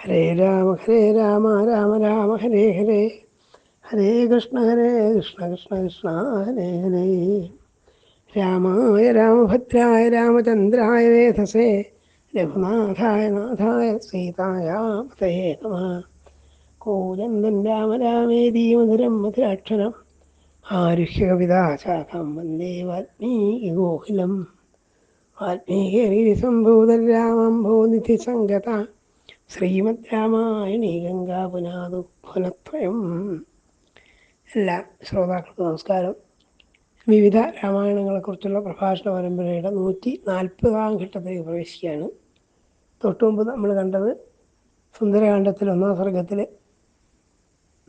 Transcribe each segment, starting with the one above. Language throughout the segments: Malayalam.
ഹരേ രാമ രാമ രാമ ഹരേ ഹരേ, ഹരേ കൃഷ്ണ കൃഷ്ണ കൃഷ്ണ ഹരേ ഹരേ. രാമായ രാമഭദ്രായ രാമചന്ദ്രായ വേധസേ രഘുനാഥായ നാഥായ സീതായ പതയേ നമഃ. കൂജന്തം രാമ രാമേതി മധുരം മധുരാക്ഷരം ആരുഹ്യ കവിതാശാഖാം വന്ദേ വാൽമീകിഗോകുലം. വാൽമീകിസംഭൂതം രാമം ഭൂനിധി സംഗത ശ്രീമദ് രാമായണീ ഗംഗാപുനാദുഫലത്രയം. എല്ലാ ശ്രോതാക്കൾക്കും നമസ്കാരം. വിവിധ രാമായണങ്ങളെക്കുറിച്ചുള്ള പ്രഭാഷണ പരമ്പരയുടെ 140-ാം ഘട്ടത്തിലേക്ക് പ്രവേശിക്കുകയാണ്. തൊട്ടുമുമ്പ് നമ്മൾ കണ്ടത് സുന്ദരകാന്ഡത്തിൽ 1-ാം സർഗത്തിൽ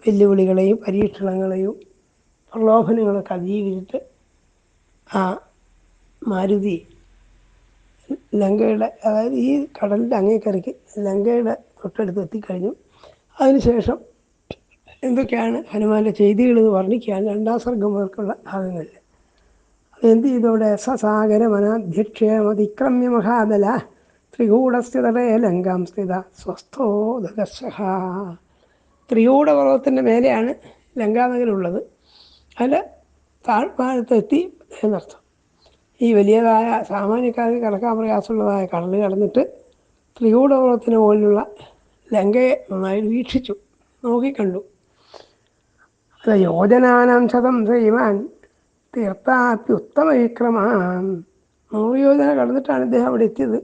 വെല്ലുവിളികളെയും പരീക്ഷണങ്ങളെയും പ്രലോഭനങ്ങളൊക്കെ അതിജീവിച്ചിട്ട് ആ മാരുതി ലങ്കയുടെ, അതായത് ഈ കടലിൻ്റെ അങ്ങേക്കരയ്ക്ക് ലങ്കയുടെ തൊട്ടടുത്ത് എത്തിക്കഴിഞ്ഞു. അതിനുശേഷം എന്തൊക്കെയാണ് ഹനുമാൻ്റെ ചെയ്തികളെന്ന് വർണ്ണിക്കുകയാണ് 2-ാം സർഗം മുതൽക്കുള്ള ഭാഗങ്ങളിൽ. അതെന്ത് ചെയ്തോടെ സസാഗരമനാധ്യക്ഷേമതിക്രമ്യ മഹാബല ത്രികൂടസ്ഥിതേ ലങ്കാം സ്ഥിത സ്വസ്ഥോ ദദർശഃ. ത്രികൂടപർവ്വതത്തിൻ്റെ മേലെയാണ് ലങ്കാനഗരമുള്ളത്. അതിൽ താഴ്ഭാഗത്തെത്തി എന്നർത്ഥം. ഈ വലിയതായ സാമാന്യക്കാർക്ക് കടക്കാൻ പ്രയാസമുള്ളതായ കടൽ കടന്നിട്ട് ത്രികൂടപർവ്വതത്തിന് മുകളിലുള്ള ലങ്കയെ നന്നായി വീക്ഷിച്ചു, നോക്കിക്കണ്ടു. അത് യോജനാനാം ശതം ശ്രീമാൻ തീർത്ഥാപ്യുത്തമ വിക്രമാൻ. 100 യോജന കടന്നിട്ടാണ് ഇദ്ദേഹം അവിടെ എത്തിയത്.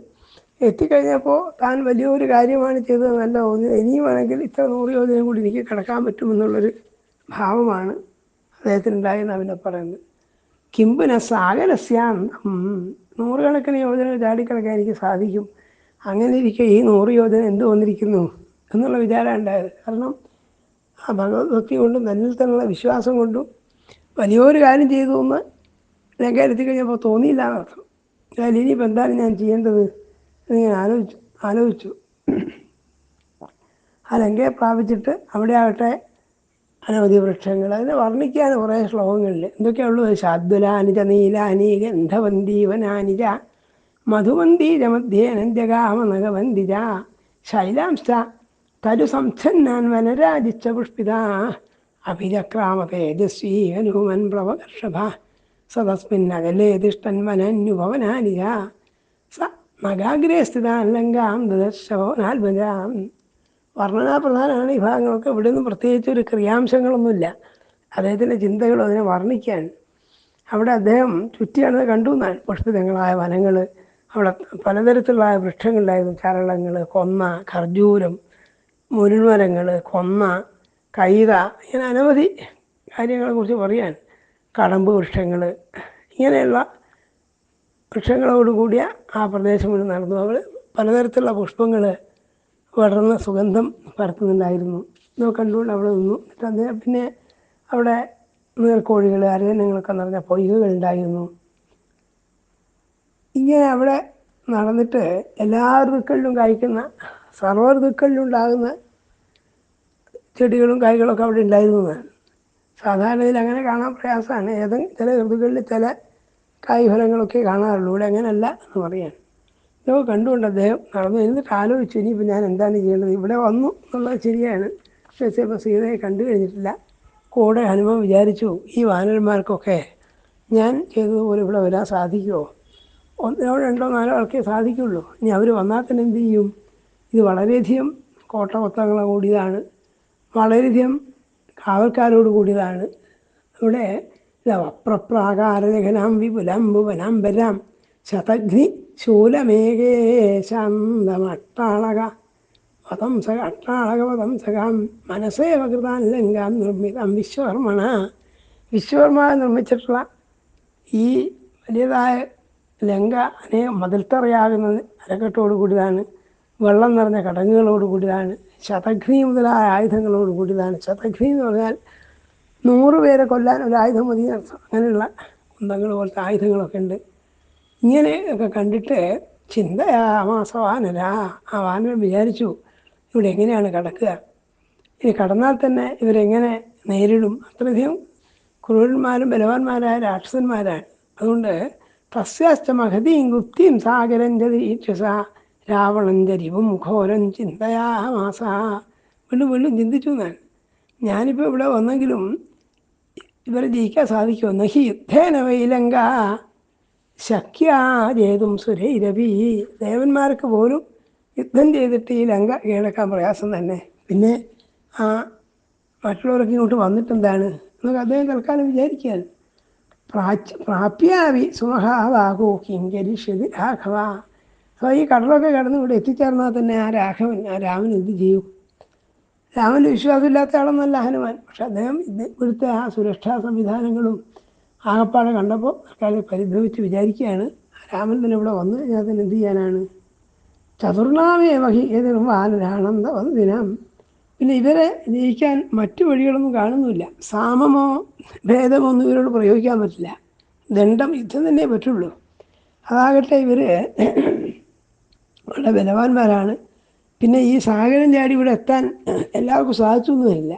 എത്തിക്കഴിഞ്ഞപ്പോൾ താൻ വലിയൊരു കാര്യമാണ് ചെയ്തതെന്നല്ല തോന്നിയത്. ഇനിയും വേണമെങ്കിൽ ഇത്ര 100 യോജനയും കൂടി എനിക്ക് കിടക്കാൻ പറ്റുമെന്നുള്ളൊരു ഭാവമാണ് അദ്ദേഹത്തിനുണ്ടായെന്ന് അവനെ പറയുന്നത്. കിംബുന സാഗരസ്യാന്തം, 100 കണക്കിന് യോജന ചാടിക്കിടക്കാൻ എനിക്ക് സാധിക്കും. അങ്ങനെ ഇരിക്കെ ഈ 100 യോജന എന്ത് വന്നിരിക്കുന്നു എന്നുള്ള വിചാരം ഉണ്ടായത്. കാരണം ആ ഭഗവത് ഭക്തി കൊണ്ടും തന്നിൽ തന്നുള്ള വിശ്വാസം കൊണ്ടും വലിയൊരു കാര്യം ചെയ്തു എന്ന് ലങ്കയിലെത്തി കഴിഞ്ഞപ്പോൾ തോന്നിയില്ല എന്നർത്ഥം. അതിൽ ഇനിയിപ്പോൾ എന്താണ് ഞാൻ ചെയ്യേണ്ടത് എന്നിങ്ങനെ ആലോചിച്ചു. ആ ലങ്കയെ പ്രാപിച്ചിട്ട് അവിടെ ആകട്ടെ അനവധി വൃക്ഷങ്ങൾ, അതിനെ വർണ്ണിക്കുകയാണ് കുറേ ശ്ലോകങ്ങളിൽ. എന്തൊക്കെയുള്ളത്? ശാദ്വലാനിജ നീലാനി ഗന്ധവന്തീവനാനിജ മധുവന്തീജ മധ്യേനന്ത്യകാമനഗവന്തിജ ശൈലാംശ തരു സംച്ഛന്നാൻ വനരാജിച്ച പുഷ്പിത അഭിചക്രാമ തേജസ്വീ ഹനുമൻ പ്ലവകർഷഭ സതസ്മിന്നകലേ തിഷ്ടൻ വനന്യുഭവനാനിജ സ നഗാഗ്രേ സ്ഥിതാൻ ലങ്കാം ദദർശവനാത്മജാം. വർണ്ണനാപ്രധാനമാണ് ഈ ഭാഗങ്ങളൊക്കെ. ഇവിടെ നിന്നും പ്രത്യേകിച്ച് ഒരു ക്രിയാംശങ്ങളൊന്നുമില്ല. അദ്ദേഹത്തിൻ്റെ ചിന്തകളും അതിനെ വർണ്ണിക്കാൻ. അവിടെ അദ്ദേഹം ചുറ്റിയാണത് കണ്ടു എന്നാണ്. പുഷ്പിതങ്ങളായ വനങ്ങൾ, അവിടെ പലതരത്തിലുള്ള വൃക്ഷങ്ങളുണ്ടായിരുന്നു. ചരളങ്ങൾ, കൊന്ന, ഖർജൂരം, മുരുൾമരങ്ങൾ, കൊന്ന, കൈത, ഇങ്ങനെ അനവധി കാര്യങ്ങളെക്കുറിച്ച് പറയാൻ. കടമ്പ് വൃക്ഷങ്ങൾ, ഇങ്ങനെയുള്ള വൃക്ഷങ്ങളോടുകൂടിയ ആ പ്രദേശം മുഴുവൻ നടന്നു. അവർ പലതരത്തിലുള്ള പുഷ്പങ്ങൾ വളർന്ന സുഗന്ധം പരത്തുന്നുണ്ടായിരുന്നു. ഇതൊക്കെ കണ്ടുകൊണ്ട് അവിടെ നിന്നു. എന്നിട്ട് അദ്ദേഹം പിന്നെ അവിടെ നീർക്കോഴികൾ, അരയന്നങ്ങളൊക്കെ നിറഞ്ഞ പൊയ്കകളുണ്ടായിരുന്നു. ഇങ്ങനെ അവിടെ നടന്നിട്ട് എല്ലാ ഋതുക്കളിലും കായ്ക്കുന്ന, സർവ്വ ഋതുക്കളിലും ഉണ്ടാകുന്ന ചെടികളും കായ്കളൊക്കെ അവിടെ ഉണ്ടായിരുന്നു എന്നാണ്. സാധാരണ ഇതിൽ അങ്ങനെ കാണാൻ പ്രയാസമാണ്. ചില ഋതുക്കളിൽ ചില കായ്ഫലങ്ങളൊക്കെ കാണാറുള്ളൂ. ഇവിടെ അങ്ങനെയല്ല എന്ന് പറയാൻ. ഇതൊക്കെ കണ്ടുകൊണ്ട് അദ്ദേഹം നടന്നു. എന്നിട്ട് ആലോചിച്ചു, ഇനിയിപ്പോൾ ഞാൻ എന്താണ് ചെയ്യേണ്ടത്? ഇവിടെ വന്നു എന്നുള്ളത് ശരിയാണ്. പക്ഷേ ഇപ്പോൾ സീതയെ കണ്ടു കഴിഞ്ഞിട്ടില്ല. കൂടെ ഹനുമാൻ വിചാരിച്ചു, ഈ വാനരന്മാർക്കൊക്കെ ഞാൻ ചെയ്തതുപോലെ ഇവിടെ വരാൻ സാധിക്കുമോ? 1, 2, 4 ആൾക്കേ സാധിക്കുള്ളൂ. ഇനി അവർ വന്നാൽ തന്നെ എന്ത് ചെയ്യും? ഇത് വളരെയധികം കോട്ടകൊത്തങ്ങളെ കൂടിയതാണ്, വളരെയധികം കാവൽക്കാരോട് കൂടിയതാണ്. ഇവിടെ വപ്രപ്രാകാരലേഖനാം വിപുലംബുവനാംബരാം ശതഘ്നി ശൂലമേഘേ ശാന്തമട്ടാളക വതംസക അട്ടാളക വതംസകാം മനസ്സേവകൃതാൻ ലങ്കാം നിർമ്മിതം വിശ്വകർമ്മണ. വിശ്വകർമ്മ നിർമ്മിച്ചിട്ടുള്ള ഈ വലിയതായ ലങ്ക അനേകം മതിൽത്തറയാകുന്നത് അരക്കെട്ടോട് കൂടിയതാണ്. വെള്ളം നിറഞ്ഞ കടങ്ങുകളോട് കൂടിയതാണ്. ശതഘ്നി മുതലായ ആയുധങ്ങളോട് കൂടിയതാണ്. ശതഘ്നി എന്ന് പറഞ്ഞാൽ 100 പേരെ കൊല്ലാൻ ഒരു ആയുധം മതി എന്നർത്ഥം. അങ്ങനെയുള്ള കുന്തങ്ങൾ പോലത്തെ ആയുധങ്ങളൊക്കെ ഉണ്ട്. ഇങ്ങനെയൊക്കെ കണ്ടിട്ട് ചിന്തയാമാസ വാനര, ആ വാനരൻ വിചാരിച്ചു, ഇവിടെ എങ്ങനെയാണ് കടക്കുക? ഇനി കടന്നാൽ തന്നെ ഇവരെങ്ങനെ നേരിടും? അത്രയധികം ക്രൂരന്മാരും ബലവാന്മാരായ രാക്ഷസന്മാരാണ്. അതുകൊണ്ട് തസ്യാശ്ച മഹതീം ഗുപ്തിം സാഗരം ചതീക്ഷസ രാവണഞ്ചരിവും ഘോരം ചിന്തയാമാസ. വീണ്ടും വീണ്ടും ചിന്തിച്ചു ഞാനിപ്പോൾ ഇവിടെ വന്നെങ്കിലും ഇവരെ ജയിക്കാൻ സാധിക്കുമോ? നഹി യുദ്ധേന വൈലങ്ക ശക്യാജേതും സുരൈരവി. ദേവന്മാർക്ക് പോലും യുദ്ധം ചെയ്തിട്ട് ഈ ലങ്ക കീഴടക്കാൻ പ്രയാസം തന്നെ. പിന്നെ ആ മറ്റുള്ളവരൊക്കെ ഇങ്ങോട്ട് വന്നിട്ടെന്താണ് എന്നൊക്കെ അദ്ദേഹം തൽക്കാലം വിചാരിക്കുകയാണ്. പ്രാപ്യാവി സുമഹാവാകോ കിങ്കരിഷ്യതി രാഘവ. അപ്പോൾ ഈ കടലൊക്കെ കടന്ന് ഇവിടെ എത്തിച്ചേർന്നാൽ തന്നെ ആ രാമൻ എന്ത് ചെയ്യും? രാമന് വിശ്വാസമില്ലാത്ത ആളൊന്നല്ല ഹനുമാൻ. പക്ഷെ അദ്ദേഹം ഇവിടുത്തെ ആ സുരക്ഷാ സംവിധാനങ്ങളും ആകപ്പാടെ കണ്ടപ്പോൾ അക്കാലം പരിഭ്രമിച്ച് വിചാരിക്കുകയാണ്, രാമൻ തന്നെ ഇവിടെ വന്നു കഴിഞ്ഞാൽ തന്നെ എന്ത് ചെയ്യാനാണ്? ചതുർണാമേവഹി എതിരും വാനരാനന്ദ വന്ദിനം. പിന്നെ ഇവരെ ജയിക്കാൻ മറ്റു വഴികളൊന്നും കാണുന്നില്ല. സാമമോ ഭേദമോ ഒന്നും ഇവരോട് പ്രയോഗിക്കാൻ പറ്റില്ല. ദണ്ഡം യുദ്ധം തന്നെ പറ്റുള്ളൂ. അതാകട്ടെ ഇവർ വളരെ ബലവാന്മാരാണ്. പിന്നെ ഈ സാഗരം ചാടി ഇവിടെ എത്താൻ എല്ലാവർക്കും സാധിച്ചൊന്നും വരില്ല.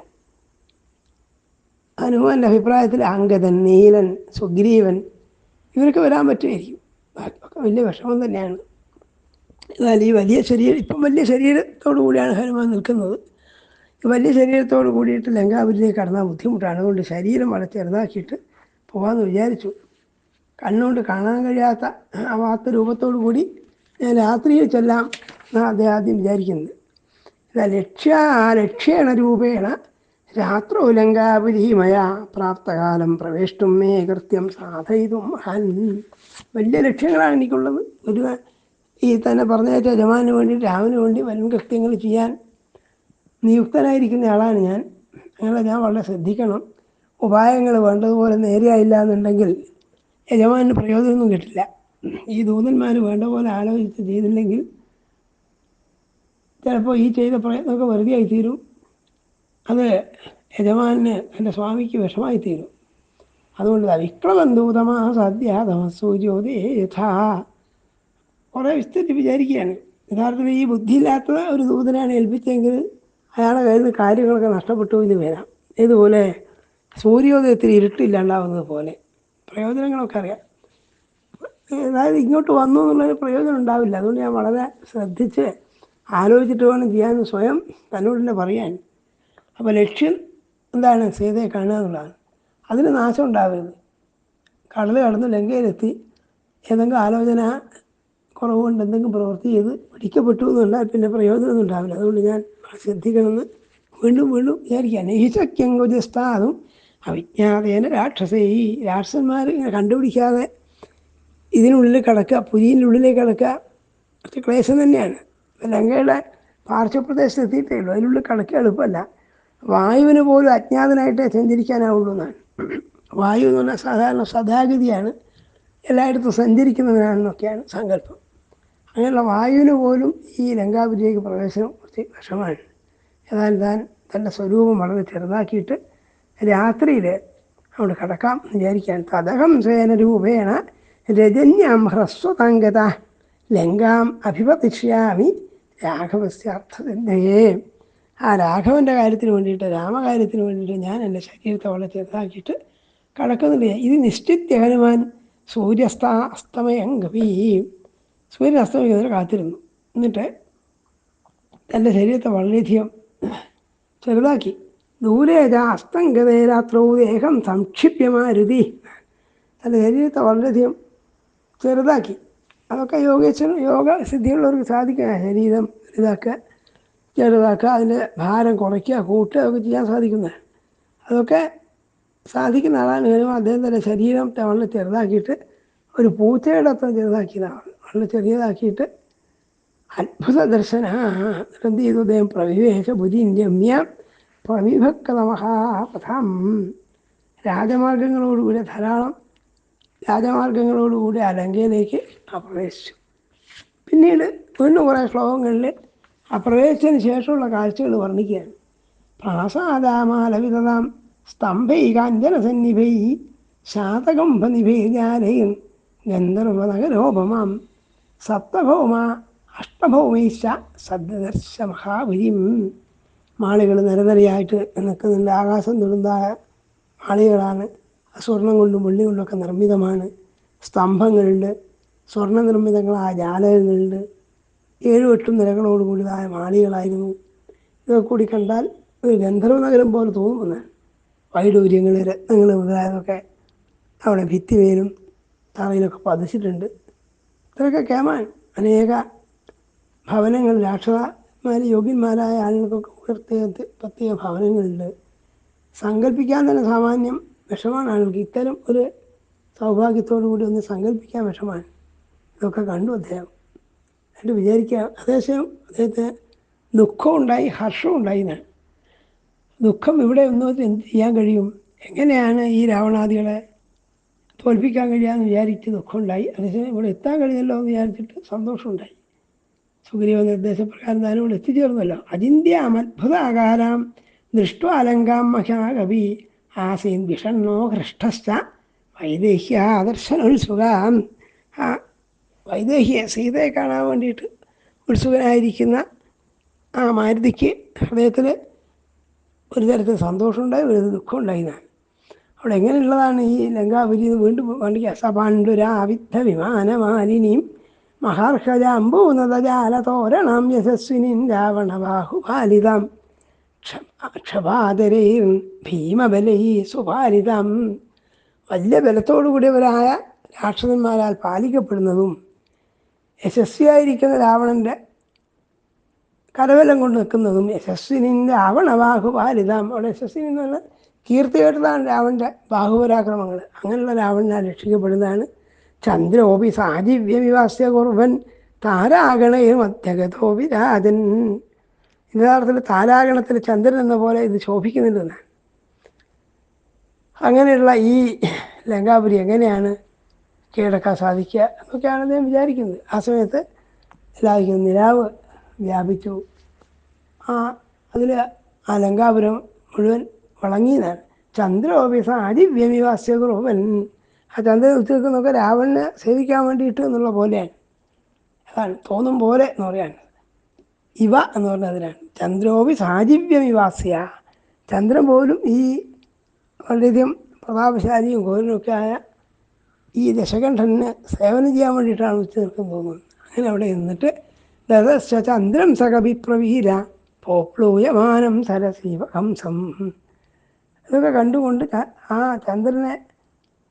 ഹനുമാൻ്റെ അഭിപ്രായത്തിൽ അങ്കദൻ, നീലൻ, സുഗ്രീവൻ ഇവർക്ക് വരാൻ പറ്റുമായിരിക്കും. ബാക്കിയൊക്കെ വലിയ വിഷമം തന്നെയാണ്. എന്നാൽ ഈ വലിയ ശരീരം, ഇപ്പം വലിയ ശരീരത്തോടു കൂടിയാണ് ഹനുമാൻ നിൽക്കുന്നത്. ഈ വലിയ ശരീരത്തോട് കൂടിയിട്ട് ലങ്കാപുരിയിലേക്ക് കടന്നാൽ ബുദ്ധിമുട്ടാണ്. അതുകൊണ്ട് ശരീരം വളരെ ചെറുതാക്കിയിട്ട് പോകാമെന്ന് വിചാരിച്ചു. കണ്ണുകൊണ്ട് കാണാൻ കഴിയാത്ത ആവാത്ത രൂപത്തോടു കൂടി ഞാൻ രാത്രിയിൽ ചെല്ലാം എന്നാണ് അദ്ദേഹം ആദ്യം വിചാരിക്കുന്നത്. ലക്ഷ്യേണ രൂപേണ രാത്രോ ലങ്കാപുരീമയ പ്രാപ്തകാലം പ്രവേഷ്ടും മേ കൃത്യം സാധയിതും അഹൻ. വലിയ ലക്ഷ്യങ്ങളാണ് എനിക്കുള്ളത്. ഈ തന്നെ പറഞ്ഞേറ്റ യജമാനു വേണ്ടി, രാമന് വേണ്ടി വൻ കൃത്യങ്ങൾ ചെയ്യാൻ നിയുക്തനായിരിക്കുന്ന ആളാണ് ഞാൻ. അങ്ങനെ ഞാൻ വളരെ ശ്രദ്ധിക്കണം. ഉപായങ്ങൾ വേണ്ടതുപോലെ നേരെയായില്ല എന്നുണ്ടെങ്കിൽ യജമാനന് പ്രയോജനമൊന്നും കിട്ടില്ല. ഈ ദൂതന്മാർ വേണ്ട പോലെ ആലോചിച്ച് ചെയ്തില്ലെങ്കിൽ ചിലപ്പോൾ ഈ ചെയ്ത പ്രയത്നമൊക്കെ വെറുതെ ആയിത്തീരും. അത് യജമാനന് എൻ്റെ സ്വാമിക്ക് വിഷമായി തീരും. അതുകൊണ്ട് വിക്രമന്തൂതമാ സദ്യാതമസൂര്യോദേ യഥാ. കുറേ വിസ്തരിച്ച് വിചാരിക്കുകയാണ്. യഥാർത്ഥത്തിൽ ഈ ബുദ്ധിയില്ലാത്ത ഒരു ദൂതനാണ് ഏൽപ്പിച്ചെങ്കിൽ അയാളുടെ കയ്യിൽ നിന്ന് കാര്യങ്ങളൊക്കെ നഷ്ടപ്പെട്ടു എന്ന് വരാം. ഇതുപോലെ സൂര്യോദയത്തിൽ ഇരുട്ടില്ലാണ്ടാവുന്നത് പോലെ പ്രയോജനങ്ങളൊക്കെ അറിയാം. അതായത് ഇങ്ങോട്ട് വന്നു എന്നുള്ളൊരു പ്രയോജനം ഉണ്ടാവില്ല. അതുകൊണ്ട് ഞാൻ വളരെ ശ്രദ്ധിച്ച് ആലോചിച്ചിട്ട് വേണം ചെയ്യാൻ സ്വയം തന്നോട് തന്നെ പറയാൻ. അപ്പോൾ ലക്ഷ്യം എന്താണ്? സീതയെ കാണുക എന്നുള്ളതാണ്. അതിന് നാശം ഉണ്ടാവരുത്. കടൽ കടന്ന് ലങ്കയിലെത്തി ഏതെങ്കിലും ആലോചന കുറവുകൊണ്ട് എന്തെങ്കിലും പ്രവൃത്തി ചെയ്ത് പിടിക്കപ്പെട്ടു എന്നുണ്ടാൽ പിന്നെ പ്രയോജനമൊന്നും ഉണ്ടാവില്ല. അതുകൊണ്ട് ഞാൻ ശ്രദ്ധിക്കണമെന്ന് വീണ്ടും വീണ്ടും വിചാരിക്കാൻ. ഈ സഖ്യങ്കുജസ്ഥാതും അവിജ്ഞാതേന രാക്ഷസേ. ഈ രാക്ഷസന്മാർ ഇങ്ങനെ കണ്ടുപിടിക്കാതെ ഇതിനുള്ളിൽ കിടക്കുക, പുരിൻ്റെ ഉള്ളിലേക്ക് കിടക്കുക കുറച്ച് ക്ലേശം തന്നെയാണ്. ലങ്കയുടെ പാർശ്വപ്രദേശത്ത് എത്തിയിട്ടേ ഉള്ളൂ. അതിനുള്ളിൽ കിടക്കുക എളുപ്പമല്ല. വായുവിന് പോലും അജ്ഞാതനായിട്ടേ സഞ്ചരിക്കാനാവുള്ളൂ എന്നാണ്. വായു എന്ന് പറഞ്ഞാൽ സാധാരണ സദാഗതിയാണ്, എല്ലായിടത്തും സഞ്ചരിക്കുന്നവനാണെന്നൊക്കെയാണ് സങ്കല്പം. അങ്ങനെയുള്ള വായുവിന് പോലും ഈ ലങ്കാപുരിയിലേക്ക് പ്രവേശനം കുറച്ച് വിഷമാണ്. ഏതായാലും താൻ തൻ്റെ സ്വരൂപം വളരെ ചെറുതാക്കിയിട്ട് രാത്രിയിൽ അവിടെ കിടക്കാം വിചാരിക്കാൻ. തദഹം സേന രൂപേണ രജന്യാം ഹ്രസ്വതങ്കത ലങ്കാം അഭിപതിഷ്യാമി രാഘവസ്യ അർത്ഥസിദ്ധയേ. ആ രാഘവൻ്റെ കാര്യത്തിന് വേണ്ടിയിട്ട്, രാമകാര്യത്തിന് വേണ്ടിയിട്ട് ഞാൻ എൻ്റെ ശരീരത്തെ വളരെ ചെറുതാക്കിയിട്ട് കിടക്കുന്നില്ല. ഇത് നിശ്ചിത്യ ഹനുമാൻ സൂര്യസ്താസ്തമയം ഗവീ. സൂര്യൻ അസ്തമിക്കുന്നതിന് കാത്തിരുന്നു. എന്നിട്ട് തൻ്റെ ശരീരത്തെ വളരെയധികം ചെറുതാക്കി. ദൂരേജ അസ്തംഗതേ രാത്രോ ദേഹം സംക്ഷിപ്യമാരുതി. തൻ്റെ ശരീരത്തെ വളരെയധികം ചെറുതാക്കി. അതൊക്കെ യോഗ സിദ്ധിയുള്ളവർക്ക് സാധിക്കുക. ശരീരം ഇതാക്കുക, ചെറുതാക്കുക, അതിൻ്റെ ഭാരം കുറയ്ക്കുക, കൂട്ടുക ഒക്കെ ചെയ്യാൻ സാധിക്കുന്നതാണ്. അതൊക്കെ സാധിക്കുന്ന ആളാണ് ഹനുമാൻ. അദ്ദേഹം തന്നെ ശരീരത്തെ വളരെ ചെറുതാക്കിയിട്ട് ഒരു പൂച്ചയുടെ അത്ര ചെറുതാക്കിയതാണ്. വളരെ ചെറിയതാക്കിയിട്ട് അത്ഭുത ദർശന എന്ത് ചെയ്തു അദ്ദേഹം? പ്രവിവേശ ഭുജിന്യമ്യ പ്രവിഭക്ത മഹാപഥം. രാജമാർഗങ്ങളോടുകൂടി, ധാരാളം രാജമാർഗങ്ങളോടുകൂടി ആ ലങ്കയിലേക്ക് പ്രവേശിച്ചു. പിന്നീട് വീണ്ടും കുറേ ശ്ലോകങ്ങളിൽ ആ പ്രവേശിച്ചതിന് ശേഷമുള്ള കാഴ്ചകൾ വർണ്ണിക്കുകയാണ്. പ്രാസാദാമാലവിതതാം സ്തംഭൈ കാഞ്ചനസന്നിഭൈ ശാതകംഭനിഭൈജാലയും ഗന്ധർവനഗരോപമാം സപ്തഭൗമ അഷ്ടഭൗമൈശ്ച സദ്ദർശ മഹാപുരിം. മാളികൾ നിരനിരയായിട്ട് നിൽക്കുന്നുണ്ട്. ആകാശം തൊടുന്നതായ മാളികളാണ്. സ്വർണം കൊണ്ടും വെള്ളി കൊണ്ടൊക്കെ നിർമ്മിതമാണ്. സ്തംഭങ്ങളുണ്ട്, സ്വർണ്ണ നിർമ്മിതങ്ങളായ ജാലകങ്ങളുണ്ട്. 7-8 നിലകളോടുകൂടിയതായ മാളികളായിരുന്നു. ഇതൊക്കെ കൂടി കണ്ടാൽ ഒരു ഗന്ധർവ നഗരം പോലെ തോന്നുമെന്ന്. വൈഡൂര്യങ്ങൾ, രത്നങ്ങൾ മുതലായതൊക്കെ അവിടെ ഭിത്തിമേലും തറയിലൊക്കെ പതിച്ചിട്ടുണ്ട്. ഇത്രയൊക്കെ കേമാൻ അനേക ഭവനങ്ങൾ, രാക്ഷസന്മാർ, യോഗ്യന്മാരായ ആളുകൾക്കൊക്കെ പ്രത്യേക ഭവനങ്ങളുണ്ട്. സങ്കല്പിക്കാൻ തന്നെ സാമാന്യം വിഷമാണ് ആളുകൾക്ക്. ഇത്തരം ഒരു സൗഭാഗ്യത്തോടു കൂടി ഒന്ന് സങ്കല്പിക്കാൻ വിഷമാണ്. ഇതൊക്കെ കണ്ടു അദ്ദേഹം. എന്നിട്ട് വിചാരിക്കുക, അതേസമയം അദ്ദേഹത്തിന് ദുഃഖം ഉണ്ടായി, ഹർഷം ഉണ്ടായി എന്നാണ്. ദുഃഖം ഇവിടെ ഒന്നും എന്ത് ചെയ്യാൻ കഴിയും, എങ്ങനെയാണ് ഈ രാവണാദികളെ തോൽപ്പിക്കാൻ കഴിയാമെന്ന് വിചാരിച്ച് ദുഃഖമുണ്ടായി. അതേസമയം ഇവിടെ എത്താൻ കഴിയുമല്ലോ എന്ന് വിചാരിച്ചിട്ട് സന്തോഷമുണ്ടായി. സുഗ്രീവ നിർദ്ദേശപ്രകാരം താനും ഇവിടെ എത്തിച്ചേർന്നല്ലോ. അചിന്യാമത്ഭുതാകാരാം ദൃഷ്ട്വാലങ്കാം മഹാകവി ആസീൻ വിഷണ്ണോ ഹൃഷ്ടശ്ച വൈദേഹ്യാദർശനോത്സുകാം. ആ വൈദേഹിയെ, സീതയെ കാണാൻ വേണ്ടിയിട്ട് ഉത്സുകനായിരിക്കുന്ന ആ മാരുതിക്ക് ഹൃദയത്തിൽ ഒരു തരത്തിൽ സന്തോഷമുണ്ടായി, ഒരു ദുഃഖം ഉണ്ടായിരുന്നാണ്. അവിടെ എങ്ങനെയുള്ളതാണ് ഈ ലങ്കാപുരി എന്ന് വീണ്ടും വേണ്ടിക്കുക. സപാണ്ഡുരാവിദ്ധ വിമാനമാലിനിയും മഹാർഷജാംബൂനതജാലതോരണം യശസ്വിനിം രാവണബാഹുപാലിതം ക്ഷപാതരൈർ ഭീമബലൈ സുപാലിതം. വലിയ ബലത്തോടുകൂടിയവരായ രാക്ഷസന്മാരാൽ പാലിക്കപ്പെടുന്നതും യശസ്വിയായിരിക്കുന്ന രാവണൻ്റെ കരബലം കൊണ്ട് നിൽക്കുന്നതും യശസ്വിനിം രാവണബാഹുപാലിതം. അവിടെ യശസ്വിനി എന്ന് പറഞ്ഞാൽ കീർത്തി കേട്ടതാണ് രാവണൻ്റെ ബാഹുപരാക്രമങ്ങൾ. അങ്ങനെയുള്ള രാവണനാൽ രക്ഷിക്കപ്പെടുന്നതാണ്. ചന്ദ്രോപി സാജീവ്യവിവാസ്യ കുർവൻ താരാഗണയും മധ്യഗതോപി രാജൻ. യഥാർത്ഥത്തിൽ താരാഗണത്തിൽ ചന്ദ്രൻ എന്ന പോലെ ഇത് ശോഭിക്കുന്നുണ്ടെന്നാണ്. അങ്ങനെയുള്ള ഈ ലങ്കാപുരി എങ്ങനെയാണ് കീഴടക്കാൻ സാധിക്കുക എന്നൊക്കെയാണ് അദ്ദേഹം വിചാരിക്കുന്നത്. ആ സമയത്ത് എല്ലാവർക്കും നിലാവ് വ്യാപിച്ചു. അതിൽ ആ ലങ്കാപുരം മുഴുവൻ വളങ്ങിയതാണ്. ചന്ദ്രോപി സാജീവ്യവിവാസ്യ കുർവൻ. ആ ചന്ദ്രൻ ഉച്ചനിൽക്കുന്നതൊക്കെ രാവണനെ സേവിക്കാൻ വേണ്ടിയിട്ട് എന്നുള്ള പോലെയാണ്. അതാണ് തോന്നും പോലെ എന്ന് പറയാണ്. ഇവ എന്ന് പറഞ്ഞാൽ അതിനാണ്. ചന്ദ്രോപി സാജീവ്യവിവാസ്യ. ചന്ദ്രൻ പോലും ഈ വളരെയധികം പ്രതാപശാലിയും ഘോരനൊക്കെ ആയ ഈ ദശകണ്ഠന് സേവനം ചെയ്യാൻ വേണ്ടിയിട്ടാണ് ഉച്ച നിൽക്കുന്നത് തോന്നുന്നത്. അങ്ങനെ അവിടെ നിന്നിട്ട് ദശ ചന്ദ്രം സകവിപ്രവീര പോപ്ലൂയമാനം സരസീവ ഹംസം. ഇതൊക്കെ കണ്ടുകൊണ്ട് ആ ചന്ദ്രനെ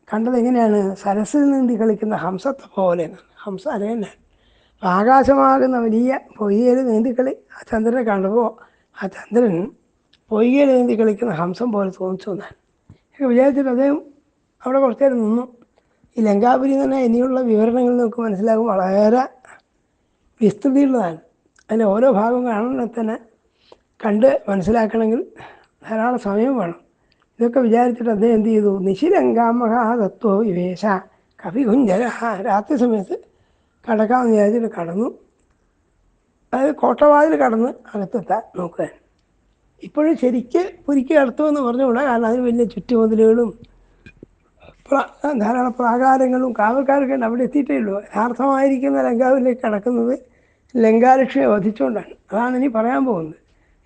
കണ്ടത് എങ്ങനെയാണ്, സരസിൽ നീന്തി കളിക്കുന്ന ഹംസത്തെ പോലെ. ഹംസ അരയന്നെ ആകാശമാകുന്ന വലിയ പൊയ്യയിൽ നീന്തിക്കളി. ആ ചന്ദ്രനെ കണ്ടപ്പോൾ ആ ചന്ദ്രൻ പൊയ്യയിൽ നീന്തി കളിക്കുന്ന ഹംസം പോലെ തോന്നിച്ചു എന്നാണ്. വിചാരിച്ചിട്ട് അദ്ദേഹം അവിടെ കുറച്ച് നേരം നിന്നു. ഈ ലങ്കാപുരി തന്നെ ഇനിയുള്ള വിവരണങ്ങളിൽ നമുക്ക് മനസ്സിലാകും വളരെ വിസ്തൃതിയുള്ളതാണ്. അതിൻ്റെ ഓരോ ഭാഗവും കാണണമെങ്കിൽ തന്നെ കണ്ട് മനസ്സിലാക്കണമെങ്കിൽ ധാരാളം സമയം വേണം. ഇതൊക്കെ വിചാരിച്ചിട്ട് അദ്ദേഹം എന്ത് ചെയ്തു, നിശിലങ്കാം മഹാതത്വ വിവേശ കവികുഞ്ചര. രാത്രി സമയത്ത് കടക്കാമെന്ന് വിചാരിച്ചിട്ട് കടന്നു. അതായത് കോട്ടവാതിൽ കടന്ന് അകത്തെത്താൻ നോക്കുക. ഇപ്പോഴും ശരിക്ക് പുരിക്ക് കടത്തു എന്ന് പറഞ്ഞുകൂടാ, കാരണം അതിന് വലിയ ചുറ്റുമതിലുകളും ധാരാളം പ്രാകാരങ്ങളും കാവൽക്കാരൊക്കെ ഉണ്ട്. അവിടെ എത്തിയിട്ടേ ഉള്ളൂ. യഥാർത്ഥമായിരിക്കുന്ന ലങ്കാവിലേക്ക് കടക്കുന്നത് ലങ്കാലക്ഷ്മിയെ വധിച്ചുകൊണ്ടാണ്. അതാണ് ഇനി പറയാൻ പോകുന്നത്.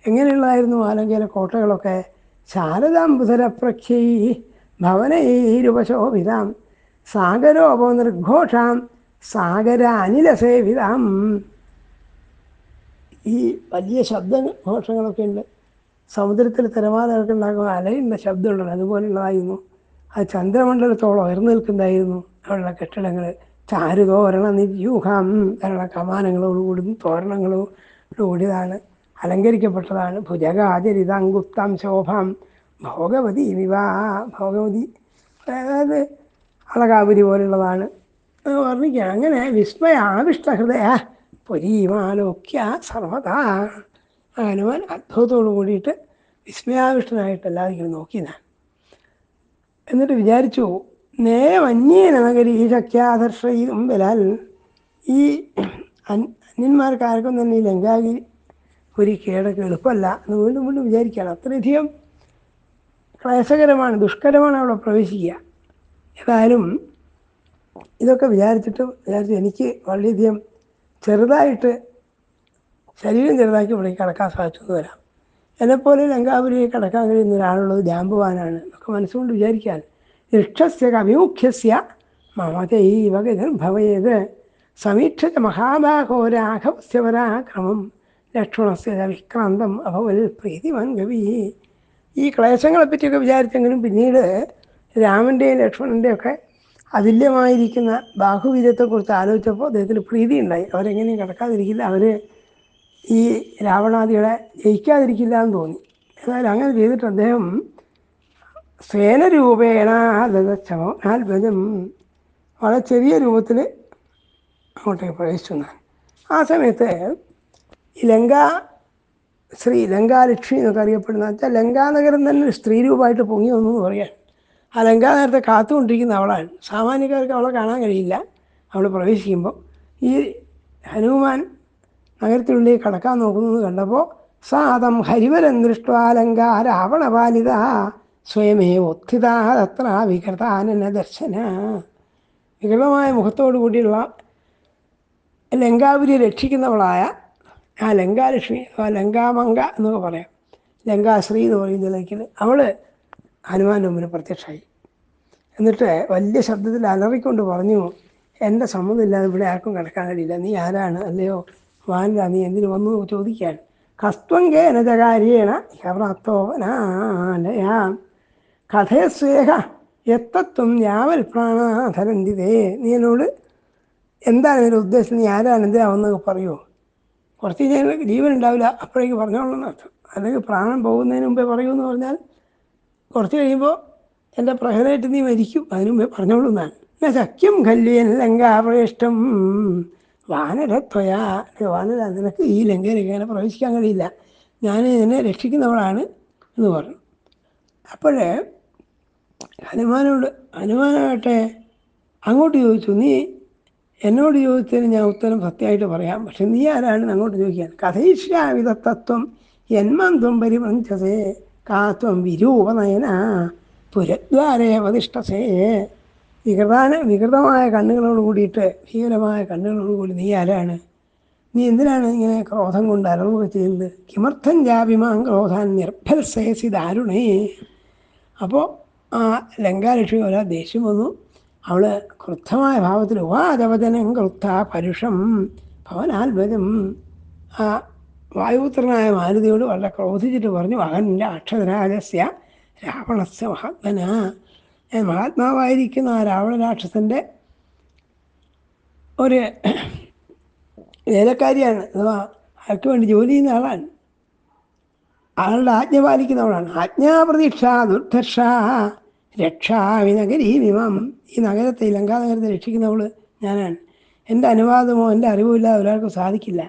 എങ്ങനെയുള്ളതായിരുന്നു ആ ലങ്കയിലെ കോട്ടകളൊക്കെ. ശാരദാംബുധരപ്രഖ്യൈ ഭവനൈരുപശോഭിതാം സാഗരോപനിർഘോഷാം സാഗര അനിലസേവിതാം. ഈ വലിയ ശബ്ദഘോഷങ്ങളൊക്കെ ഉണ്ട്. സമുദ്രത്തിൽ തിരമാലകളൊക്കെ ഉണ്ടാകുമ്പോൾ അലയുന്ന ശബ്ദമുണ്ടല്ലോ, അതുപോലെയുള്ളതായിരുന്നു. അത് ചന്ദ്രമണ്ഡലത്തോളം ഉയർന്നു നിൽക്കുന്നതായിരുന്നു അവിടെയുള്ള കെട്ടിടങ്ങൾ. ചാരുതോരണ നിര്യൂഹാം. ധാരാളം കമാനങ്ങളോടുകൂടി തോരണങ്ങളോടുകൂടിയതാണ്, അലങ്കരിക്കപ്പെട്ടതാണ്. ഭുജഗാചരിതാംഗുപ്താം ശോഭാം ഭോഗവതി ഭോഗവതി, അതായത് അളകാപുരി പോലുള്ളതാണ് വർണ്ണിക്കുക. അങ്ങനെ വിസ്മയ ആവിഷ്ടഹൃദയ പുരീമാലോക്യ സർവതാ. ഹനുമാൻ അത്ഭുതത്തോടു കൂടിയിട്ട് വിസ്മയാവിഷ്ടനായിട്ട് എല്ലാവരും നോക്കിയതാണ്. എന്നിട്ട് വിചാരിച്ചു, നേമന്യേന നഗരി ശക്യാദർശയും ബലാൽ. ഈ അന്യന്മാർക്കാർക്കും തന്നെ ഈ ലങ്കാഗിരി ഒരു കീഴടക്ക് എളുപ്പമല്ല എന്ന് വീണ്ടും വീണ്ടും വിചാരിക്കുകയാണ്. അത്രയധികം ക്ലേശകരമാണ്, ദുഷ്കരമാണ് അവിടെ പ്രവേശിക്കുക. ഏതായാലും ഇതൊക്കെ വിചാരിച്ചു എനിക്ക് വളരെയധികം ചെറുതായിട്ട് ശരീരം ചെറുതാക്കി ഇവിടെ കടക്കാൻ സാധിച്ചു എന്ന് വരാം. എന്നെപ്പോലെ ലങ്കാപുരിയിൽ കടക്കാൻ കഴിയുന്ന ഒരാളുള്ളത് ജാമ്പവാനാണ് എന്നൊക്കെ മനസ്സുകൊണ്ട് വിചാരിക്കാൻ. ഋക്ഷസ്യ കവിമുഖ്യസ്യ മമതൈവ ഗതിർഭവേത് സമീക്ഷ മഹാബാഹോ രാഘവസ്യ പരാക്രമം ലക്ഷ്മണസ്യ വിക്രാന്തം അഭവൽ പ്രീതിമാൻ കവി. ഈ ക്ലേശങ്ങളെപ്പറ്റിയൊക്കെ വിചാരിച്ചെങ്കിലും പിന്നീട് രാമൻ്റെയും ലക്ഷ്മണൻ്റെയും ഒക്കെ അതുല്യമായിരിക്കുന്ന ബാഹുവീര്യത്തെക്കുറിച്ച് ആലോചിച്ചപ്പോൾ അദ്ദേഹത്തിന് പ്രീതി ഉണ്ടായി. അവരെങ്ങനെയും കിടക്കാതിരിക്കില്ല, അവർ ഈ രാവണാദികളെ ജയിക്കാതിരിക്കില്ല എന്ന് തോന്നി. ഏതായാലും അങ്ങനെ ചെയ്തിട്ട് അദ്ദേഹം സേനരൂപേണ ദശമോനാത്ഭുതം വളരെ ചെറിയ രൂപത്തിൽ അങ്ങോട്ടേക്ക് പ്രവേശിച്ചു എന്നാണ്. ആ സമയത്ത് ഈ ലങ്കാലക്ഷ്മി എന്നൊക്കെ അറിയപ്പെടുന്ന വെച്ചാൽ ലങ്കാനഗരം തന്നെ ഒരു സ്ത്രീ രൂപമായിട്ട് പൊങ്ങി വന്നു എന്ന് പറയാൻ. ആ ലങ്കാനഗരത്തെ കാത്തുകൊണ്ടിരിക്കുന്ന അവളാണ്. സാമാന്യക്കാർക്ക് അവളെ കാണാൻ കഴിയില്ല. അവൾ പ്രവേശിക്കുമ്പോൾ ഈ ഹനുമാൻ നഗരത്തിനുള്ളിൽ കടക്കാൻ നോക്കുന്നത് കണ്ടപ്പോൾ സാദം ഹരിവരം ദൃഷ്ട്വാ ലങ്കാ രാവണപാലിത സ്വയമേ ഉത്ഥിതാ തത്ര വികൃതാനന ദർശന. വികൃതമായ മുഖത്തോടു കൂടിയുള്ള ലങ്കാപുരിയെ രക്ഷിക്കുന്നവളായ ആ ലങ്കാലക്ഷ്മി, ലങ്കാമംഗ എന്നൊക്കെ പറയാം, ലങ്കാശ്രീ എന്ന് പറയുന്ന നിലയ്ക്ക് അവൾ ഹനുമാൻ്റെ മുമ്പിൽ പ്രത്യക്ഷമായി. എന്നിട്ട് വലിയ ശബ്ദത്തിൽ അലറിക്കൊണ്ട് പറഞ്ഞു, എൻ്റെ സമ്മതമില്ലാതെ ഇവിടെ ആർക്കും കിടക്കാൻ കഴിയില്ല. നീ ആരാണ്? അല്ലയോ വാനര, നീ എന്തിനു വന്നു ചോദിക്കാൻ. കസ്ത്വങ്കേന ചകാര്യേണ ഹ്യവ്രത്തോനാലയാം കഥയസ്വേഹ എത്തത്വം യാവൽ പ്രാണാധരന്തിതേ. നീ എന്നോട് എന്താണ് ഇതിൻ്റെ ഉദ്ദേശം? നീ ആരാണ്? എന്തിനാവെന്നൊക്കെ പറയുമോ? കുറച്ച് കഴിഞ്ഞാൽ ജീവൻ ഉണ്ടാവില്ല, അപ്പോഴേക്ക് പറഞ്ഞോളൂന്ന് അർത്ഥം. അല്ലെങ്കിൽ പ്രാണൻ പോകുന്നതിന് മുമ്പേ പറയുമെന്ന് പറഞ്ഞാൽ കുറച്ച് കഴിയുമ്പോൾ എൻ്റെ പ്രഹരമായിട്ട് നീ മരിക്കും, അതിനു മുമ്പേ പറഞ്ഞോളൂ എന്നാണ്. ഞാൻ സഖ്യം കല്യൻ ലങ്കാപ്രവേഷ്ടം വാനരത്വയാ. വാനര, നിനക്ക് ഈ ലങ്കയിലേക്ക് അങ്ങനെ പ്രവേശിക്കാൻ കഴിയില്ല, ഞാൻ എന്നെ രക്ഷിക്കുന്നവളാണ് എന്ന് പറഞ്ഞു. അപ്പോഴേ ഹനുമാനാകട്ടെ അങ്ങോട്ട് ചോദിച്ചു, നീ എന്നോട് ചോദിച്ചതിന് ഞാൻ ഉത്തരം സത്യമായിട്ട് പറയാം, പക്ഷെ നീ ആരാണ് അങ്ങോട്ട് ചോദിക്കാൻ. കഥയിഷ്യാവിധ തത്വം എന്മന്ത്വം പരിമഞ്ചസേ കാത്വം വിരൂപനയന പുരദ്വാരേ വധിഷ്ഠസേ. വികൃതമായ കണ്ണുകളോട് കൂടിയിട്ട്, ഭീകരമായ കണ്ണുകളോട് കൂടി നീ ആരാണ്? നീ എന്തിനാണ് ഇങ്ങനെ ക്രോധം കൊണ്ട് അലറുക ചെയ്യുന്നത്? കിമർത്ഥം ജാപിമാൻ ക്രോധാൻ നിർഭത്സേസി ദാരുണേ. അപ്പോൾ ആ ലങ്കാലക്ഷ്മി ഒരാ ദേഷ്യം വന്നു. അവൾ ക്രുദ്ധമായ ഭാവത്തിൽ ഉവാചവചനം ക്രുദ്ധ പരുഷം ഭവനാത്ഭുതം, ആ വായുപുത്രനായ മാരുതിയോട് വളരെ ക്രോധിച്ചിട്ട് പറഞ്ഞു, അഹന്റെ അക്ഷതരാജസ്യ രാവണസ്യ മഹാത്മന. ഞാൻ മഹാത്മാവായിരിക്കുന്ന ആ രാവണരാക്ഷസൻ്റെ ഒരു വേലക്കാരിയാണ്, അഥവാ അയാൾക്ക് വേണ്ടി ജോലി ചെയ്യുന്ന ആളാണ്, ആളുടെ ആജ്ഞ പാലിക്കുന്നവളാണ്. ആജ്ഞാപ്രതീക്ഷ ദുർധർഷ രക്ഷാമി നഗരീമിമം. ഈ നഗരത്തെ, ഈ ലങ്കാനഗരത്തെ രക്ഷിക്കുന്നവൾ ഞാനാണ്. എൻ്റെ അനുവാദമോ എൻ്റെ അറിവോ ഇല്ലാതെ ഒരാൾക്ക് സാധിക്കില്ല.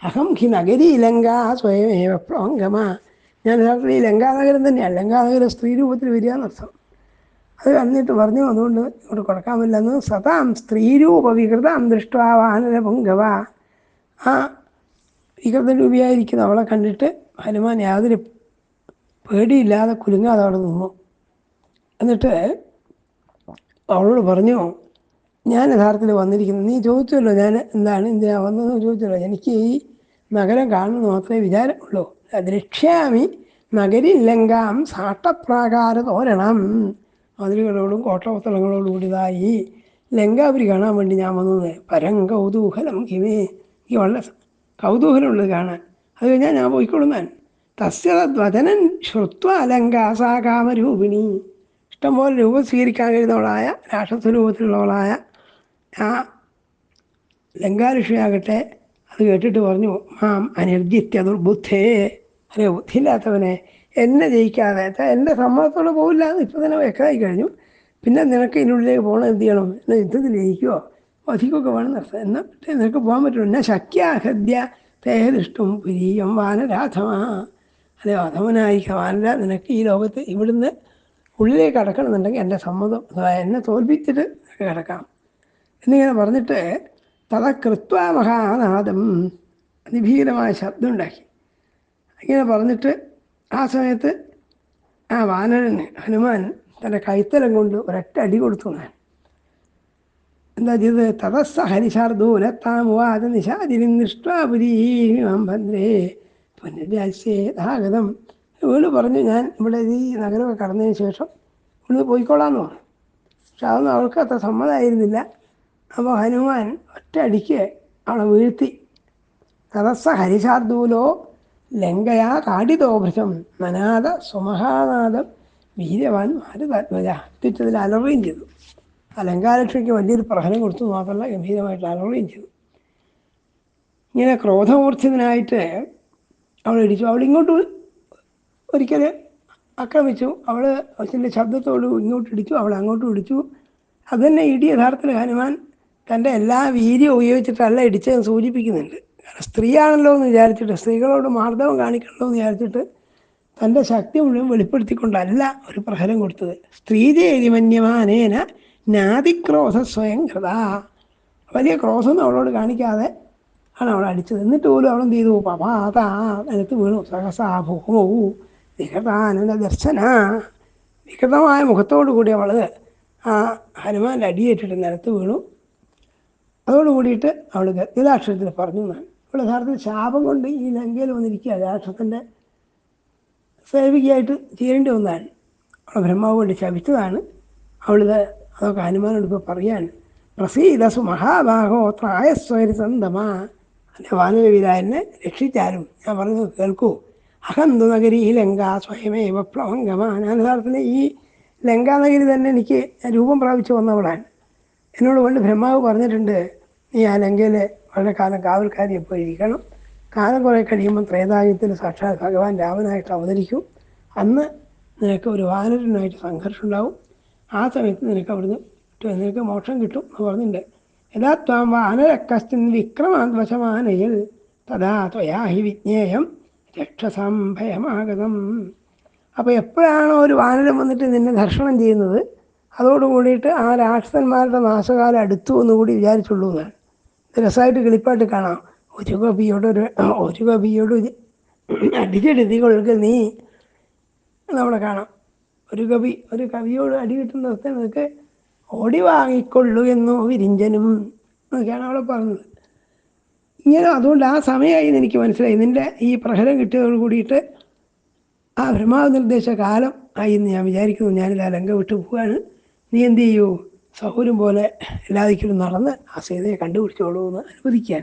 അഹം ഹി നഗരീ ലങ്ക സ്വയമേവ പ്ലോങ്കമ. ഞാൻ യഥാർത്ഥത്തിൽ ഈ ലങ്കാനഗരം തന്നെയാണ്. ലങ്കാനഗരം സ്ത്രീ രൂപത്തിൽ വരിക എന്നർത്ഥം. അത് കണ്ടിട്ട് പറഞ്ഞു, അതുകൊണ്ട് ഇങ്ങോട്ട് കൊടുക്കാൻ പറ്റില്ലെന്ന്. സതാം സ്ത്രീരൂപ വികൃതാം ദൃഷ്ട്വാ വാനര പുങ്കവ. ആ വികൃതരൂപിയായിരിക്കുന്ന അവളെ കണ്ടിട്ട് ഹനുമാൻ യാതൊരു പേടിയില്ലാതെ കുലുങ്ങാതെ അവിടെ നിന്നു. എന്നിട്ട് അവളോട് പറഞ്ഞു, ഞാൻ യഥാർത്ഥത്തിൽ വന്നിരിക്കുന്നത്, നീ ചോദിച്ചല്ലോ ഞാൻ എന്താണ് എന്തിനാ വന്നതെന്ന് ചോദിച്ചല്ലോ, എനിക്ക് ഈ നഗരം കാണുന്നത് മാത്രമേ വിചാരമുള്ളൂ. ദൃക്ഷ്യാമി നഗരി ലങ്കാം സാട്ടപ്രാകാര തോരണം. മതിലുകളോടും കോട്ടവസ്ത്രങ്ങളോടും കൂടിയതായി ലങ്കാപുരി കാണാൻ വേണ്ടി ഞാൻ വന്നത്. പരം കൗതൂഹലം കിമേ. എനിക്ക് വളരെ കൗതൂഹലമുള്ളത് കാണാൻ. അത് കഴിഞ്ഞാൽ ഞാൻ പോയിക്കൊള്ളുന്നാൻ. തസ്യതദ്വചനൻ ശ്രുത്വ ലങ്കാസാ കാമരൂപിണി. ഇഷ്ടംപോലെ രൂപം സ്വീകരിക്കാൻ കഴിയുന്നവളായ, രാക്ഷസരൂപത്തിലുള്ളവളായ ആ ലങ്കാലക്ഷ്മിയാകട്ടെ അത് കേട്ടിട്ട് പറഞ്ഞു, മാം അനിർജിത്യ ദുർബുദ്ധേ. അറിയോ, ബുദ്ധിയില്ലാത്തവനെ, എന്നെ ജയിക്കാതെ, എൻ്റെ സമ്മതത്തോടെ പോകില്ല എന്ന് ഇപ്പം തന്നെ വ്യക്തമായി കഴിഞ്ഞു. പിന്നെ നിനക്ക് ഇതിനുള്ളിലേക്ക് പോകണം, എന്ത് ചെയ്യണം? എന്നാൽ യുദ്ധത്തിൽ ജയിക്കുമോ വധിക്കുകയൊക്കെ വേണം നിർത്താം. എന്നാൽ നിനക്ക് പോകാൻ പറ്റുമോ? എന്നെ ശക്യാഹദ്യ തേഹദിഷ്ടം പുരീയം വാനരാധമ. അല്ലയോ അധമനായിരിക്കുക വാനര, നിനക്ക് ഈ ലോകത്ത് ഇവിടുന്ന് ഉള്ളിലേക്ക് കടക്കണമെന്നുണ്ടെങ്കിൽ എൻ്റെ സമ്മതം, എന്നെ തോൽപ്പിച്ചിട്ട് കിടക്കാം എന്നിങ്ങനെ പറഞ്ഞിട്ട് തതകൃത്വ മഹാനാദം, അതിഭീകരമായ ശബ്ദം ഉണ്ടാക്കി. ഇങ്ങനെ പറഞ്ഞിട്ട് ആ സമയത്ത് ആ വാനരന് ഹനുമാൻ തൻ്റെ കൈത്തലം കൊണ്ട് ഒരൊറ്റ അടി കൊടുത്തു. ഞാൻ എന്താ ചെയ്തത്? തതസ്സ ഹരിശാർദൂലത്താമുവാദ നിശാചിരിം ദൃഷ്ട്വാപുരീം ഭദ്രേ പുനരാസ്യേതാഗതം. വീട് പറഞ്ഞു, ഞാൻ ഇവിടെ ഈ നഗരമൊക്കെ കടന്നതിന് ശേഷം ഇവിടുന്ന് പോയിക്കോളാമെന്ന് പറഞ്ഞു. പക്ഷെ അതൊന്നും അവൾക്ക് അത്ര സമ്മതമായിരുന്നില്ല. അപ്പോൾ ഹനുമാൻ ഒറ്റ അടിക്ക് അവളെ വീഴ്ത്തി. തദസ്സ ഹരിശാർദൂലോ ലങ്കയാ കാടിതോഭൃശം മനാഥ സുമഹാനാഥം വീര്യവാൻ ഭാരതാത്മജ. അത്യുച്ചത്തിൽ അലറുകയും ചെയ്തു. ആ ലങ്കാലക്ഷ്മിക്ക് വലിയൊരു പ്രഹരം കൊടുത്തു, മാത്രമല്ല ഗംഭീരമായിട്ട് അലറുകയും ചെയ്തു. ഇങ്ങനെ ക്രോധമൂർച്ഛിതനായിട്ട് അവൾ ഇടിച്ചു. അവളിങ്ങോട്ട് ഒരിക്കൽ ആക്രമിച്ചു. അവൾ അതിൻ്റെ ശബ്ദത്തോട് ഇങ്ങോട്ട് ഇടിച്ചു, അവൾ അങ്ങോട്ടും ഇടിച്ചു. അത് തന്നെ ഇടി യഥാർത്ഥത്തിൽ ഹനുമാൻ തൻ്റെ എല്ലാ വീര്യം ഉപയോഗിച്ചിട്ടല്ല ഇടിച്ചതെന്ന് സൂചിപ്പിക്കുന്നുണ്ട്. കാരണം സ്ത്രീയാണല്ലോ എന്ന് വിചാരിച്ചിട്ട്, സ്ത്രീകളോട് മാർദ്ദവം കാണിക്കണല്ലോ എന്ന് വിചാരിച്ചിട്ട് തൻ്റെ ശക്തി മുഴുവൻ വെളിപ്പെടുത്തിക്കൊണ്ടല്ല ഒരു പ്രഹരം കൊടുത്തത്. സ്ത്രീജേതി മന്യമാനേന നാദിക്രോധ സ്വയം കൃത. വലിയ ക്രോധമൊന്നും അവളോട് കാണിക്കാതെ ആണ് അവൾ അടിച്ചത്. എന്നിട്ട് പോലും അവളെന്ത് ചെയ്തു? പപാതാ, നിലത്ത് വീണു. സഹസാ ഭൂമൗ വികൃതാനന ദർശന. വികൃതമായ മുഖത്തോടു കൂടി അവൾ ആ ഹനുമാൻ്റെ അടിയേറ്റിട്ട് നിലത്ത് വീണു. അതോട് കൂടിയിട്ട് അവൾ ഗദ്ഗദാക്ഷരത്തിൽ പറഞ്ഞു എന്നാണ്. അവൾ യഥാർത്ഥത്തിൽ ശാപം കൊണ്ട് ഈ ലങ്കയിൽ വന്നിരിക്കുക, രാക്ഷസൻ്റെ സേവികയായിട്ട് ചെയ്യേണ്ടി വന്നതാണ്. അവളെ ബ്രഹ്മാവ് കൊണ്ട് ശപിച്ചതാണ്. അവളിത് അതൊക്കെ ഹനുമാനോട് ഇപ്പോൾ പറയാണ്. പ്രസീദസു മഹാഭാഗോ ത്രായസ്വരി സന്തമാ. അല്ലെ വാനരവീരായനെ രക്ഷിച്ചാലും ഞാൻ പറഞ്ഞത് കേൾക്കൂ. അഹന്തു നഗരി ലങ്ക സ്വയമേവ പ്ലവംഗമാ. ഞാൻ യഥാർത്ഥത്തിൽ ഈ ലങ്കാനഗരി തന്നെ എനിക്ക് രൂപം പ്രാപിച്ചു വന്നവളാണ്. എന്നോട് കൊണ്ട് ബ്രഹ്മാവ് പറഞ്ഞിട്ടുണ്ട്, നീ ആ ലങ്കയിൽ വളരെ കാലം കാവൽക്കാരിയെ പോയി ഇരിക്കണം. കാലം കുറേ കഴിയുമ്പോൾ ത്രേതായുഗത്തിൽ സാക്ഷാൽ ഭഗവാൻ രാമനായിട്ട് അവതരിക്കും. അന്ന് നിനക്ക് ഒരു വാനരനുമായിട്ട് സംഘർഷം ഉണ്ടാവും. ആ സമയത്ത് നിനക്ക് അവിടുന്ന് നിനക്ക് മോക്ഷം കിട്ടും എന്ന് പറഞ്ഞിട്ടുണ്ട്. യഥാ ത്വാം വാനരക്കസ്തിൻ വിക്രമാദ്വശമാനയിൽ തഥാ ത്വയാ ഹി വിജ്ഞേയം രക്ഷസംഭയമാഗതം. അപ്പോൾ എപ്പോഴാണോ ഒരു വാനരം വന്നിട്ട് നിന്നെ ദർശനം ചെയ്യുന്നത്, അതോട് കൂടിയിട്ട് ആ രാക്ഷസന്മാരുടെ നാശകാലം അടുത്തു എന്നുകൂടി വിചാരിച്ചുള്ളൂ എന്നാണ്. രസമായിട്ട് കിളിപ്പാട്ട് കാണാം. ഒരു കവിയോട് അടിച്ചെടുത്തികൊള്ളുക നീ നമ്മളെ കാണാം. ഒരു കവിയോട് അടി കിട്ടുന്ന ദിവസം നിനക്ക് ഓടി വാങ്ങിക്കൊള്ളു എന്നോ വിരിഞ്ചനും എന്നൊക്കെയാണ് അവളെ പറഞ്ഞത്. ഇങ്ങനെ അതുകൊണ്ട് ആ സമയമായി എനിക്ക് മനസ്സിലായി, നിൻ്റെ ഈ പ്രഹരം കിട്ടിയതോട് കൂടിയിട്ട് ആ ബ്രഹ്മാവ് നിർദ്ദേശ കാലം ആയി എന്ന് ഞാൻ വിചാരിക്കുന്നു. ഞാനിത് ആ ലങ്ക വിട്ടു പോവുകയാണ്. നീ എന്ത് ചെയ്യൂ? സൗകര്യം പോലെ എല്ലാ ദിക്കിലും നടന്ന് ആ സീതയെ കണ്ടുപിടിച്ചോളൂ എന്ന് അനുവദിക്കാൻ.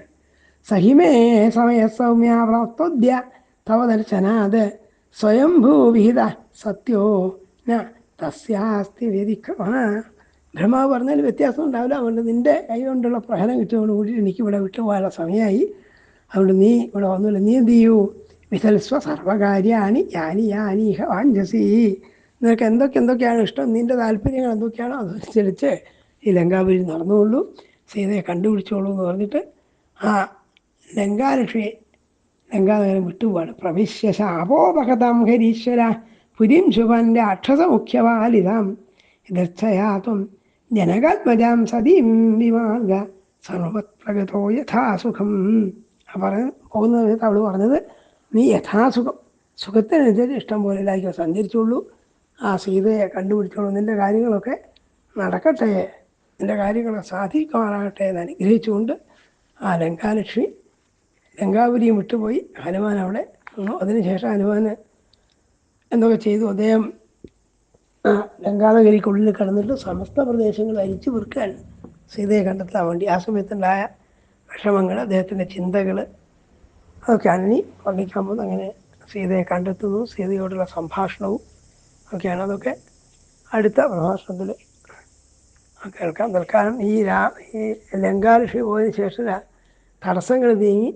സഹിമേ സമയ സൗമ്യ പ്രാപ്തോദ്യ തവ ദർശനാത് സ്വയംഭൂവിഹിത സത്യോ ന തസ്യാസ്തി വ്യതിക്രമ. ബ്രഹ്മാവ് പറഞ്ഞാൽ വ്യത്യാസം ഉണ്ടാവില്ല. അതുകൊണ്ട് നിൻ്റെ കൈ കൊണ്ടുള്ള പ്രഹരം കിട്ടിയതോട് കൂടി എനിക്കിവിടെ വിട്ടുപോകാനുള്ള സമയമായി. അതുകൊണ്ട് നീ ഇവിടെ വന്നില്ല. നീ എന്ത് ചെയ്യൂ? വിസൽസ്വ സർവകാര്യാണി യാനീഹ വാഞ്ചസി. നിനക്ക് എന്തൊക്കെയാണ് ഇഷ്ടം, നിൻ്റെ താല്പര്യങ്ങൾ എന്തൊക്കെയാണോ അതനുസരിച്ച് ഈ ലങ്കാപുരി നടന്നുകൊള്ളൂ, സീതയെ കണ്ടുപിടിച്ചോളൂ എന്ന് പറഞ്ഞിട്ട് ആ ലങ്കാലക്ഷ്മിയെ ലങ്കാനഗരം വിട്ടുപോവാണ്. പ്രവിശ്യ ശാപോപകതാം ഹരീശ്വര പുരീം ശുഭൻ്റെ അക്ഷസമുഖ്യവാലിതാം യഥയാത്വം ജനകാത്മജാം സതീം വിമാർഗ സർവത്രഗതോ യഥാസുഖം. പോകുന്ന സമയത്ത് അവൾ പറഞ്ഞത്, നീ യഥാസുഖം, സുഖത്തിനനുസരിച്ച് ഇഷ്ടം പോലെ എല്ലാവർക്കും സഞ്ചരിച്ചുള്ളൂ, ആ സീതയെ കണ്ടുപിടിച്ചോളൂ, നിൻ്റെ കാര്യങ്ങളൊക്കെ നടക്കട്ടെ, നിൻ്റെ കാര്യങ്ങളൊക്കെ സാധിക്കുമാറാകട്ടെ എന്ന് അനുഗ്രഹിച്ചുകൊണ്ട് ആ ലങ്കാലക്ഷ്മി ലങ്കാപുരിയും വിട്ടുപോയി. ഹനുമാൻ അവിടെ നിന്നു. അതിനുശേഷം ഹനുമാൻ എന്തൊക്കെ ചെയ്തു? അദ്ദേഹം ലങ്കാനഗരിക്കുള്ളിൽ കിടന്നിട്ട് സമസ്ത പ്രദേശങ്ങൾ അരിച്ചു പെറുക്കാൻ സീതയെ കണ്ടെത്താൻ വേണ്ടി. ആ സമയത്തുണ്ടായ വിഷമങ്ങൾ, അദ്ദേഹത്തിൻ്റെ ചിന്തകൾ, അതൊക്കെയാണ് ഇനി വർണ്ണിക്കാൻ പോകുന്നത്. അങ്ങനെ സീതയെ കണ്ടെത്തുന്നു, സീതയോടുള്ള സംഭാഷണവും ഒക്കെയാണ്. അതൊക്കെ അടുത്ത പ്രഭാഷണത്തിൽ കേൾക്കാം. തൽക്കാലം ഈ ലങ്കാലക്ഷ്മി പോയതിന് ശേഷം തടസ്സങ്ങൾ നീങ്ങി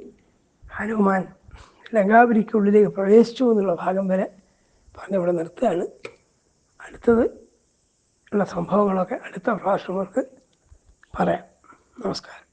ഹനുമാൻ ലങ്കാപുരിക്കുള്ളിലേക്ക് പ്രവേശിച്ചു എന്നുള്ള ഭാഗം വരെ പറഞ്ഞിവിടെ നിർത്തുകയാണ്. അടുത്തത് ഉള്ള സംഭവങ്ങളൊക്കെ അടുത്ത പ്രഭാഷണങ്ങൾക്ക് പറയാം. നമസ്കാരം.